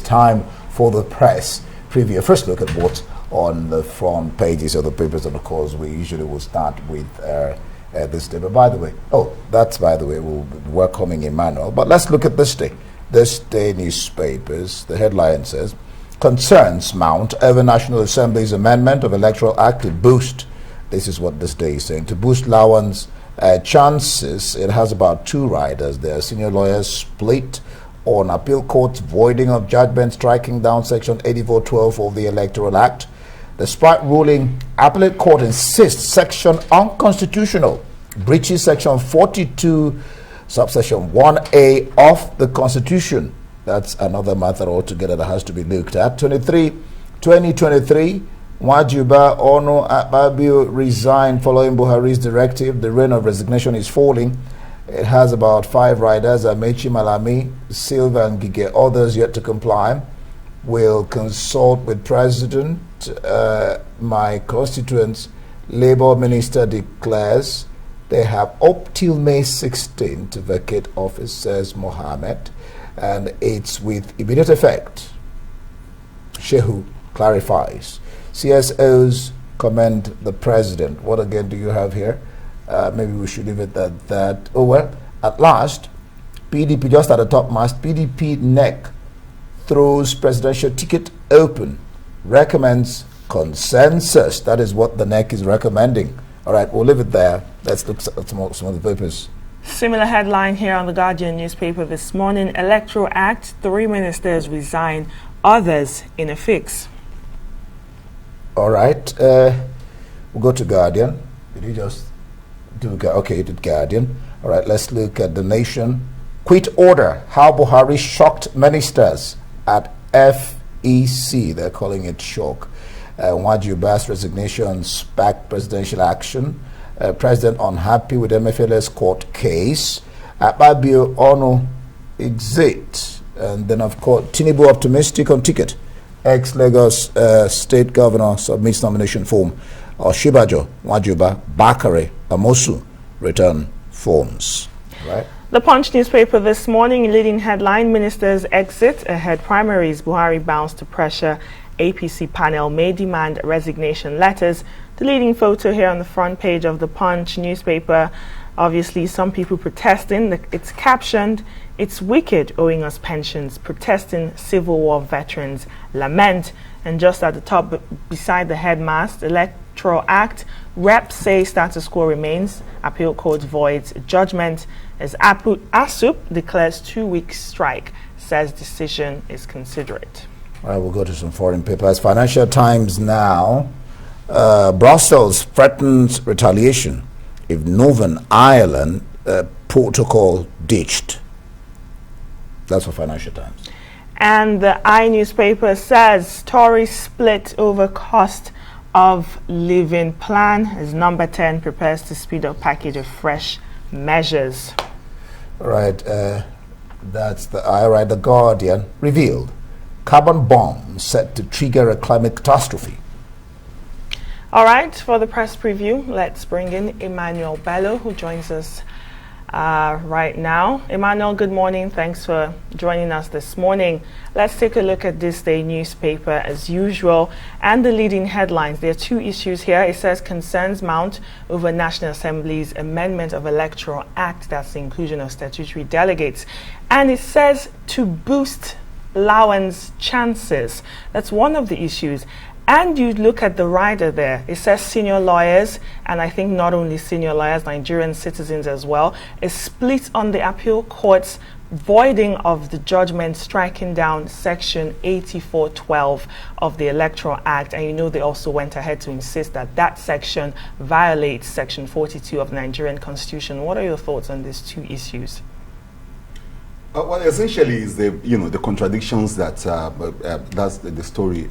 time for the press preview. First look at what's on the front pages of the papers, and of course we usually will start with this day. But by the way, we'll be welcoming Emmanuel. But let's look at this day. This day newspapers, the headline says, concerns mount over National Assembly's amendment of Electoral Act to boost, this is what this day is saying, to boost Lawan's chances. It has about 2 riders there. Senior lawyers split on appeal court's voiding of judgment striking down section 8412 of the Electoral Act. Despite ruling, appellate court insists section unconstitutional, breaches section 42 subsection 1A of the Constitution. That's another matter altogether that has to be looked at. 2023, Wajuba Ono Akpabio resigned following Buhari's directive. The reign of resignation is falling. It has about 5 riders, Amechi Malami, Silva and Gige. Others yet to comply. Will consult with President. My constituents, Labour Minister declares they have up till May 16 to vacate office, says Mohammed, and it's with immediate effect. Shehu clarifies. CSOs commend the president. What again do you have here? Maybe we should leave it at that. Oh well, at last, PDP just at the top mast, PDP neck throws presidential ticket open, recommends consensus. That is what the neck is recommending. All right, we'll leave it there. Let's look at some of the papers. Similar headline here on the Guardian newspaper this morning. Electoral Act, 3 ministers resign, others in a fix. All right, we'll go to Guardian. Did you just do, okay, you did Guardian. All right, let's look at The Nation. Quit order, how Buhari shocked ministers at FEC. They're calling it shock. Wajuba's resignation sparked presidential action. President unhappy with MFLS court case. Akpabio Ono exit. And then, of course, Tinubu optimistic on ticket. Ex-Lagos State Governor submits nomination form. Oshibajo, Wajuba, Bakare, Amosu return forms. Right. The Punch newspaper this morning, leading headline, ministers exit ahead primaries. Buhari bounds to pressure. APC panel may demand resignation letters. The leading photo here on the front page of the Punch newspaper. Obviously, some people protesting. It's captioned, "It's wicked owing us pensions. Protesting Civil War veterans lament." And just at the top, beside the headmast, Electoral Act, reps say status quo remains. Appeal court voids judgment as ASUP declares 2-week strike. Says decision is considerate. All right, we'll go to some foreign papers. Financial Times now. Brussels threatens retaliation if Northern Ireland protocol ditched. That's for Financial Times. And the I newspaper says Tories split over cost of living plan as Number 10 prepares to speed up package of fresh measures. All right, that's the I. Right, The Guardian revealed carbon bomb set to trigger a climate catastrophe. All right, for the press preview, let's bring in Emmanuel Bello, who joins us right now. Emmanuel, good morning. Thanks for joining us this morning. Let's take a look at this day newspaper as usual and the leading headlines. There are 2 issues here. It says concerns mount over National Assembly's amendment of Electoral Act. That's the inclusion of statutory delegates. And it says to boost Lawan's chances. That's one of the issues. And you look at the rider there, it says senior lawyers, and I think not only senior lawyers, Nigerian citizens as well, is split on the appeal court's voiding of the judgment striking down section 8412 of the Electoral Act. And you know they also went ahead to insist that that section violates section 42 of the Nigerian Constitution. What are your thoughts on these 2 issues? Well, essentially, is the contradictions that that's the story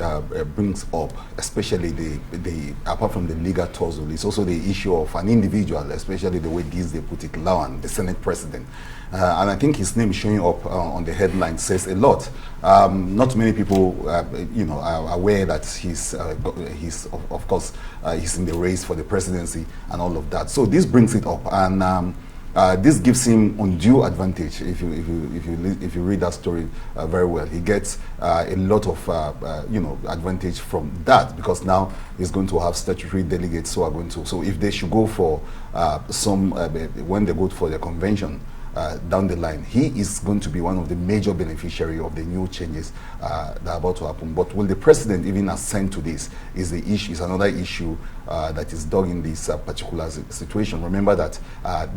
brings up, especially the apart from the legal tussle, it's also the issue of an individual, especially the way they put it, Lawan, the Senate President, and I think his name showing up on the headline says a lot. Not many people, are aware that he's of course he's in the race for the presidency and all of that. So this brings it up and. this gives him undue advantage. If you read that story very well, he gets a lot of advantage from that, because now he's going to have statutory delegates who are going to. So if they should go for when they go for the convention down the line, he is going to be one of the major beneficiaries of the new changes that are about to happen. But will the president even assent to this is the issue. Is another issue that is dug in this particular situation. Remember that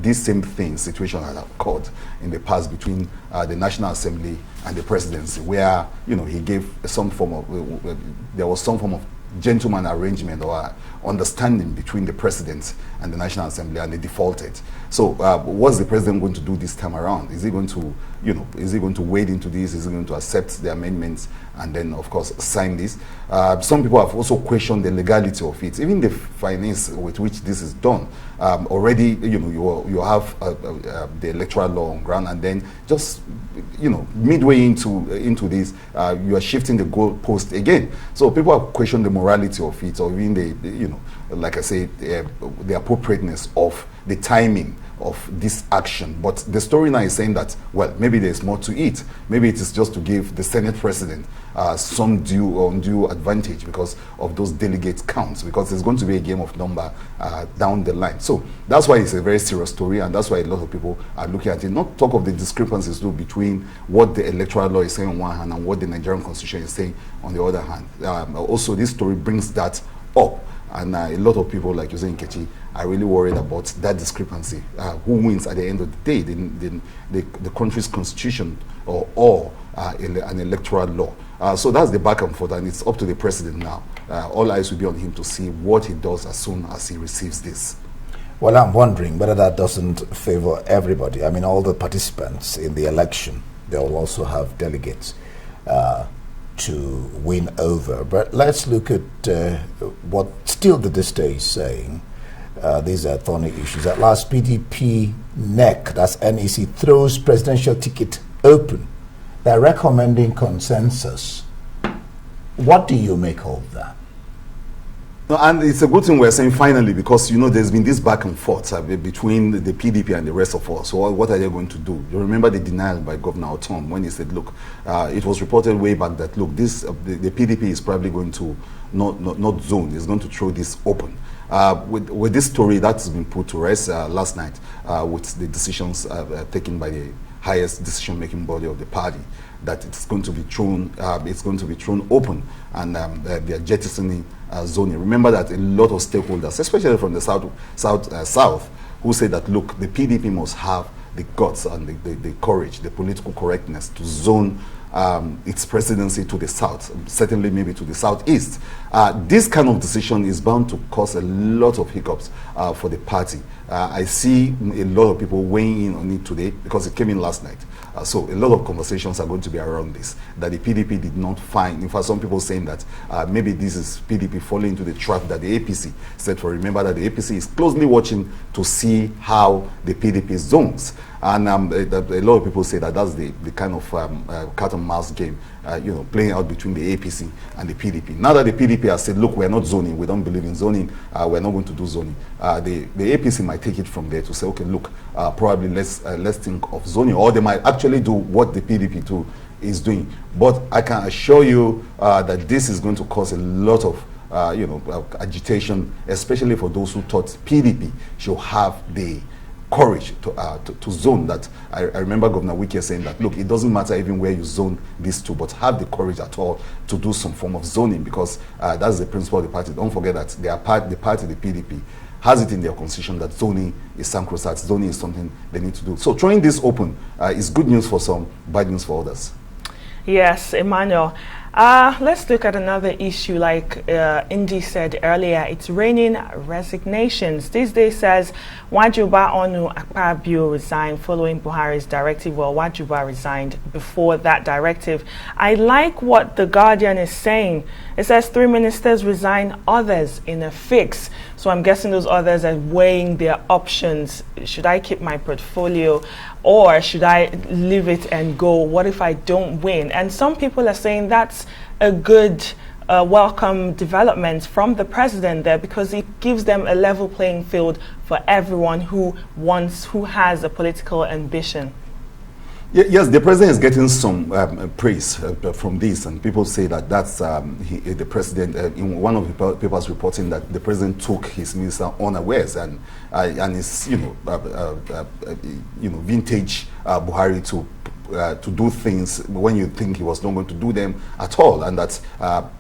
this same situation has occurred in the past between the National Assembly and the presidency, where he gave some form of there was some form of gentleman arrangement or understanding between the president and the National Assembly, and they defaulted. So what's the president going to do this time around? Is he going to, is he going to wade into this? Is he going to accept the amendments and then, of course, sign this? Some people have also questioned the legality of it, even the finance with which this is done. Already, you have the electoral law on ground, and then just, midway into this, you are shifting the goalpost again. So people have questioned the morality of it, or even the, like I say, the appropriateness of the timing of this action. But the story now is saying that, well, maybe there's more to it. Maybe it is just to give the Senate president some undue advantage because of those delegate counts, because there's going to be a game of number down the line. So that's why it's a very serious story, and that's why a lot of people are looking at it. Not talk of the discrepancies though between what the electoral law is saying on one hand and what the Nigerian constitution is saying on the other hand. Also, this story brings that up. And a lot of people, like you say, Nkechi, are really worried about that discrepancy. Who wins at the end of the day, the country's constitution or an electoral law? So that's the back and forth, and it's up to the president now. All eyes will be on him to see what he does as soon as he receives this. Well, I'm wondering whether that doesn't favor everybody. I mean, all the participants in the election, they will also have delegates to win over. But let's look at what still the Diste is saying. These are thorny issues. At last, PDP NEC, that's NEC, throws presidential ticket open. They're recommending consensus. What do you make of that? No, and it's a good thing we're saying finally, because there's been this back and forth between the PDP and the rest of us. So what are they going to do? You remember the denial by Governor Otom when he said, look, it was reported way back that, look, this the PDP is probably going to not zone, it's going to throw this open. With this story that's been put to rest last night with the decisions taken by the highest decision-making body of the party, that it's going to be thrown open, and they're jettisoning zoning. Remember that a lot of stakeholders, especially from the south, who say that, look, the PDP must have the guts and the courage, the political correctness to zone its presidency to the south, certainly maybe to the southeast. This kind of decision is bound to cause a lot of hiccups for the party. I see a lot of people weighing in on it today because it came in last night. So a lot of conversations are going to be around this, that the PDP did not find. In fact, some people saying that maybe this is PDP falling into the trap that the APC set for. Remember that the APC is closely watching to see how the PDP zones. And a lot of people say that that's the kind of cat and mouse game, playing out between the APC and the PDP. Now that the PDP has said, look, we're not zoning, we don't believe in zoning, we're not going to do zoning, the APC might take it from there to say, okay, look, probably let's think of zoning, or they might actually do what the PDP too is doing. But I can assure you that this is going to cause a lot of agitation, especially for those who thought PDP should have the courage to zone that. I remember Governor Wike saying that, look, it doesn't matter even where you zone these two, but have the courage at all to do some form of zoning, because that's the principle of the party. Don't forget that the party, the PDP, has it in their constitution that zoning is sacrosanct. Zoning is something they need to do. So throwing this open is good news for some, bad news for others. Yes, Emmanuel. Let's look at another issue. Like Indy said earlier, it's raining resignations. This day says Wajuba Onu Akpabio resigned following Buhari's directive. Well, Wajuba resigned before that directive. I like what The Guardian is saying. It says 3 ministers resign, others in a fix. So I'm guessing those others are weighing their options. Should I keep my portfolio, or should I leave it and go? What if I don't win? And some people are saying that's a good a welcome development from the president there, because it gives them a level playing field for everyone who has a political ambition. Yes, the president is getting some praise from this, and people say that that's the president. In one of the papers reporting that the president took his minister unawares, and it's vintage Buhari to do things when you think he was not going to do them at all, and that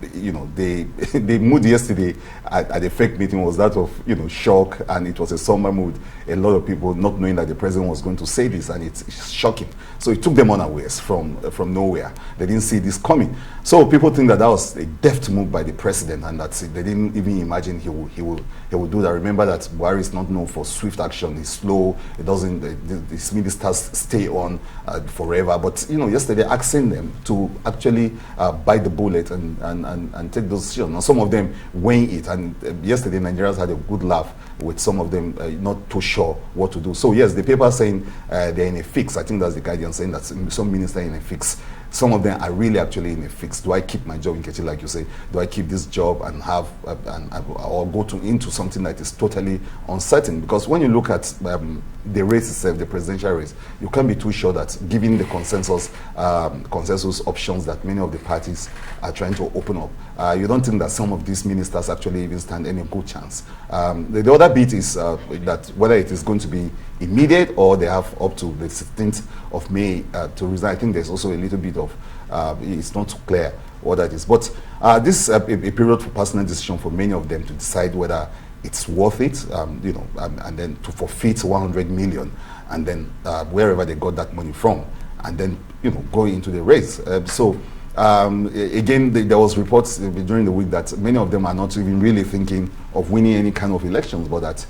the mood yesterday at the fake meeting was that of shock, and it was a somber mood. A lot of people not knowing that the president was going to say this, and it's shocking. So it took them unawares from nowhere. They didn't see this coming. So people think that was a deft move by the president, and that they didn't even imagine he would do that. Remember that Buhari is not known for swift action. He's slow. It doesn't. His ministers stay on forever. But yesterday asking them to actually bite the bullet and take those decisions. Now some of them weighing it, and yesterday Nigerians had a good laugh with some of them not too sure what to do. So yes, the paper saying they're in a fix. I think that's the Guardian saying that some ministers are in a fix. Some of them are really actually in a fix. Do I keep my job in Kechi, like you say? Do I keep this job and have or go into something that is totally uncertain? Because when you look at the race itself, the presidential race, you can't be too sure that given the consensus options that many of the parties are trying to open up, you don't think that some of these ministers actually even stand any good chance. The other bit is that whether it is going to be immediate or they have up to the 16th of May to resign. I think there's also a little bit of it's not too clear what that is. But this is a period for personal decision for many of them to decide whether it's worth it, and then to forfeit 100 million, and then wherever they got that money from, and then go into the race. Again, there was reports during the week that many of them are not even really thinking of winning any kind of elections, but that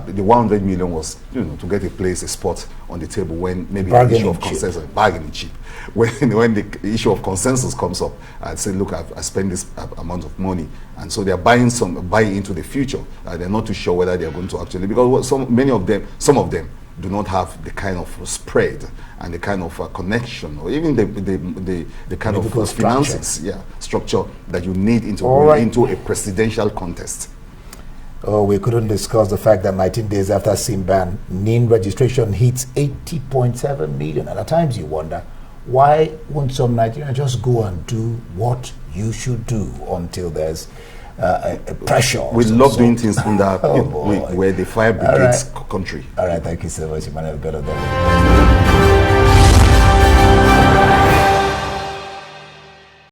the 100 million was, to get a place, a spot on the table when maybe the issue of consensus, bargaining chip. When the issue of consensus comes up, I'd say, look, I spent this amount of money, and so they're buying into the future. They're not too sure whether they're going to actually, because some of them do not have the kind of spread and the kind of connection, or even the kind of finances, structure that you need into a presidential contest. Oh, we couldn't discuss the fact that 19 days after Simban, NIN registration hits 80.7 million. And at times you wonder, why won't some Nigerians just go and do what you should do until there's a pressure? We love doing things under where the fire brigades country. All right, thank you so much, Emmanuel.